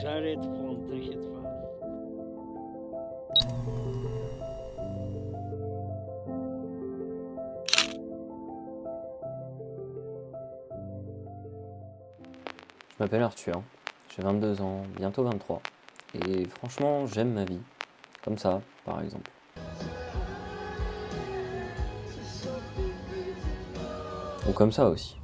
J'allais te prendre, t'inquiète pas. Je m'appelle Arthur, j'ai 22 ans, bientôt 23. Et franchement, j'aime ma vie. Comme ça, par exemple. Ou comme ça aussi.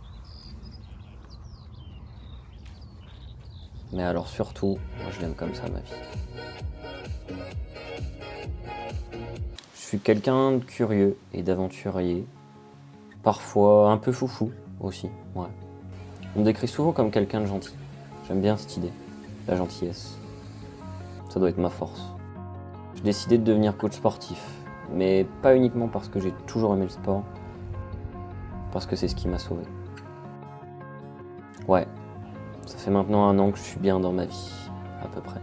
Mais alors surtout, moi je l'aime comme ça, ma vie. Je suis quelqu'un de curieux et d'aventurier. Parfois un peu foufou aussi, ouais. On me décrit souvent comme quelqu'un de gentil. J'aime bien cette idée, la gentillesse. Ça doit être ma force. J'ai décidé de devenir coach sportif, mais pas uniquement parce que j'ai toujours aimé le sport, parce que c'est ce qui m'a sauvé. Ouais, ça fait maintenant 1 an que je suis bien dans ma vie, à peu près.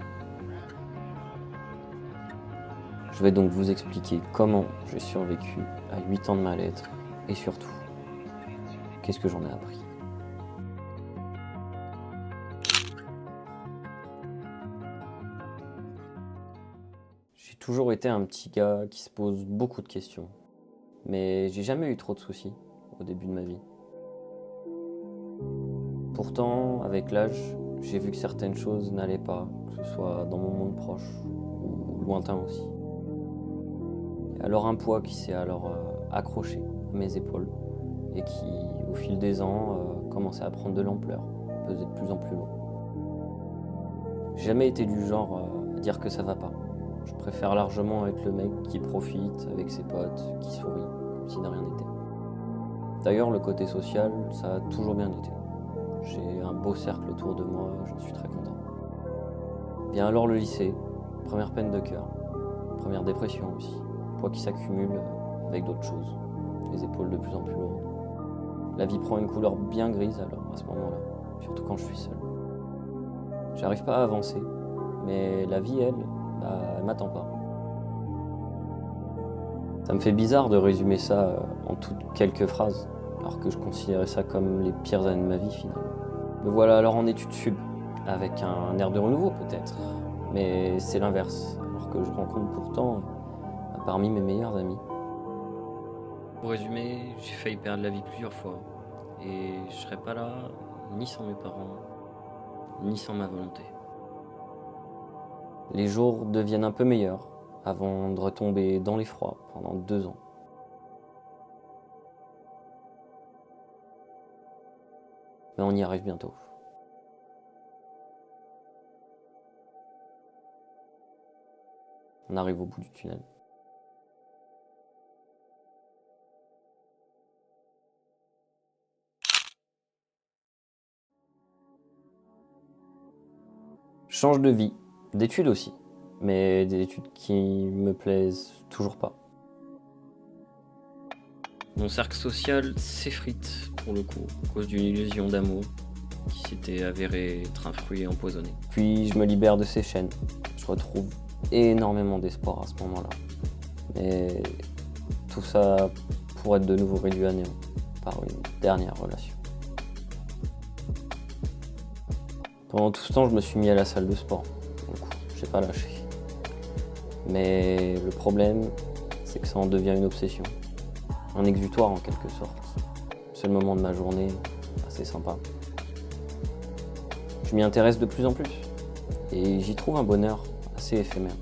Je vais donc vous expliquer comment j'ai survécu à 8 ans de mal-être et surtout, qu'est-ce que j'en ai appris. J'ai toujours été un petit gars qui se pose beaucoup de questions, mais j'ai jamais eu trop de soucis au début de ma vie. Pourtant, avec l'âge, j'ai vu que certaines choses n'allaient pas, que ce soit dans mon monde proche ou lointain aussi. Et alors un poids qui s'est alors accroché à mes épaules et qui, au fil des ans, commençait à prendre de l'ampleur, pesait de plus en plus lourd. J'ai jamais été du genre à dire que ça va pas. Je préfère largement être le mec qui profite avec ses potes, qui sourit, comme si de rien n'était. D'ailleurs, le côté social, ça a toujours bien été. J'ai un beau cercle autour de moi, j'en suis très content. Vient alors le lycée, première peine de cœur, première dépression aussi, poids qui s'accumule avec d'autres choses, les épaules de plus en plus lourdes. La vie prend une couleur bien grise alors à ce moment-là, surtout quand je suis seul. J'arrive pas à avancer, mais la vie, elle, elle m'attend pas. Ça me fait bizarre de résumer ça en toutes quelques phrases, alors que je considérais ça comme les pires années de ma vie finalement. Me voilà alors en études sup, avec un air de renouveau peut-être, mais c'est l'inverse, alors que je rencontre pourtant parmi mes meilleurs amis. Pour résumer, j'ai failli perdre la vie plusieurs fois, et je serais pas là ni sans mes parents, ni sans ma volonté. Les jours deviennent un peu meilleurs, avant de retomber dans l'effroi pendant 2 ans. Mais on y arrive bientôt. On arrive au bout du tunnel. Je change de vie, d'études aussi, mais des études qui me plaisent toujours pas. Mon cercle social s'effrite pour le coup, à cause d'une illusion d'amour qui s'était avérée être un fruit empoisonné. Puis je me libère de ces chaînes. Je retrouve énormément d'espoir à ce moment-là. Mais tout ça pour être de nouveau réduit à néant par une dernière relation. Pendant tout ce temps, je me suis mis à la salle de sport. Donc, j'ai pas lâché. Mais le problème, c'est que ça en devient une obsession. Un exutoire en quelque sorte. C'est le moment de ma journée, assez sympa. Je m'y intéresse de plus en plus. Et j'y trouve un bonheur assez éphémère.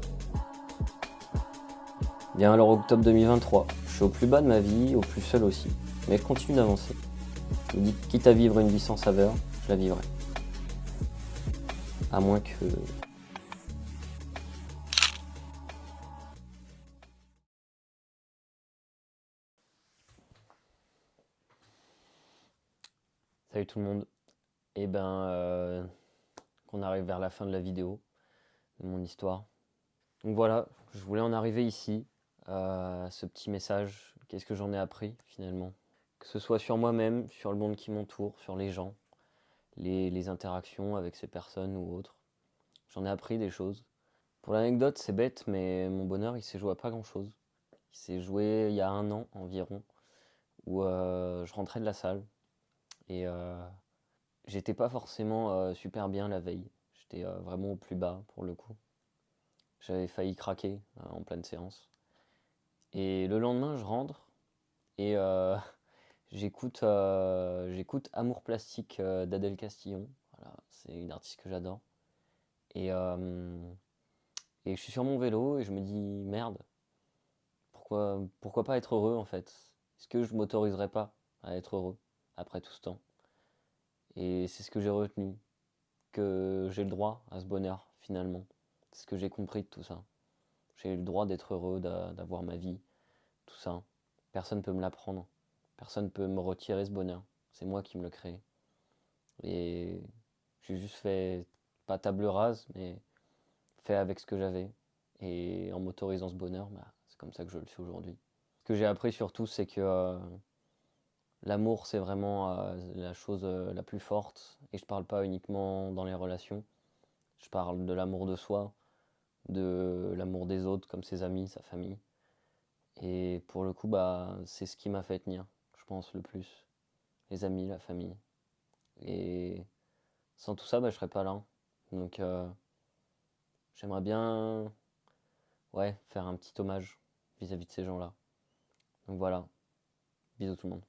Vient alors octobre 2023. Je suis au plus bas de ma vie, au plus seul aussi. Mais je continue d'avancer. Je me dis que quitte à vivre une vie sans saveur, je la vivrai. À moins que... Salut tout le monde. Et qu'on arrive vers la fin de la vidéo, de mon histoire. Donc voilà, je voulais en arriver ici, à ce petit message. Qu'est-ce que j'en ai appris finalement? Que ce soit sur moi-même, sur le monde qui m'entoure, sur les gens, les interactions avec ces personnes ou autres. J'en ai appris des choses. Pour l'anecdote, c'est bête, mais mon bonheur, il s'est joué à pas grand-chose. Il s'est joué il y a 1 an environ, où je rentrais de la salle et j'étais pas forcément super bien la veille. J'étais vraiment au plus bas pour le coup. J'avais failli craquer en pleine séance. Et le lendemain, je rentre et j'écoute Amour plastique d'Adèle Castillon. Voilà, c'est une artiste que j'adore. Et, euh, et je suis sur mon vélo et je me dis merde, pourquoi pas être heureux en fait? Est-ce que je m'autoriserais pas à être heureux après tout ce temps? Et c'est ce que j'ai retenu, que j'ai le droit à ce bonheur finalement. C'est ce que j'ai compris de tout ça. J'ai le droit d'être heureux, d'avoir ma vie, tout ça. Personne ne peut me l'apprendre. Personne ne peut me retirer ce bonheur. C'est moi qui me le crée. Et j'ai juste fait, pas table rase, mais fait avec ce que j'avais. Et en m'autorisant ce bonheur, bah, c'est comme ça que je le suis aujourd'hui. Ce que j'ai appris surtout, c'est que l'amour, c'est vraiment la chose la plus forte. Et je parle pas uniquement dans les relations. Je parle de l'amour de soi, de l'amour des autres, comme ses amis, sa famille. Et pour le coup, bah, c'est ce qui m'a fait tenir, je pense, le plus. Les amis, la famille. Et sans tout ça, bah, je serais pas là. Donc, j'aimerais bien, ouais, faire un petit hommage vis-à-vis de ces gens-là. Donc voilà, bisous tout le monde.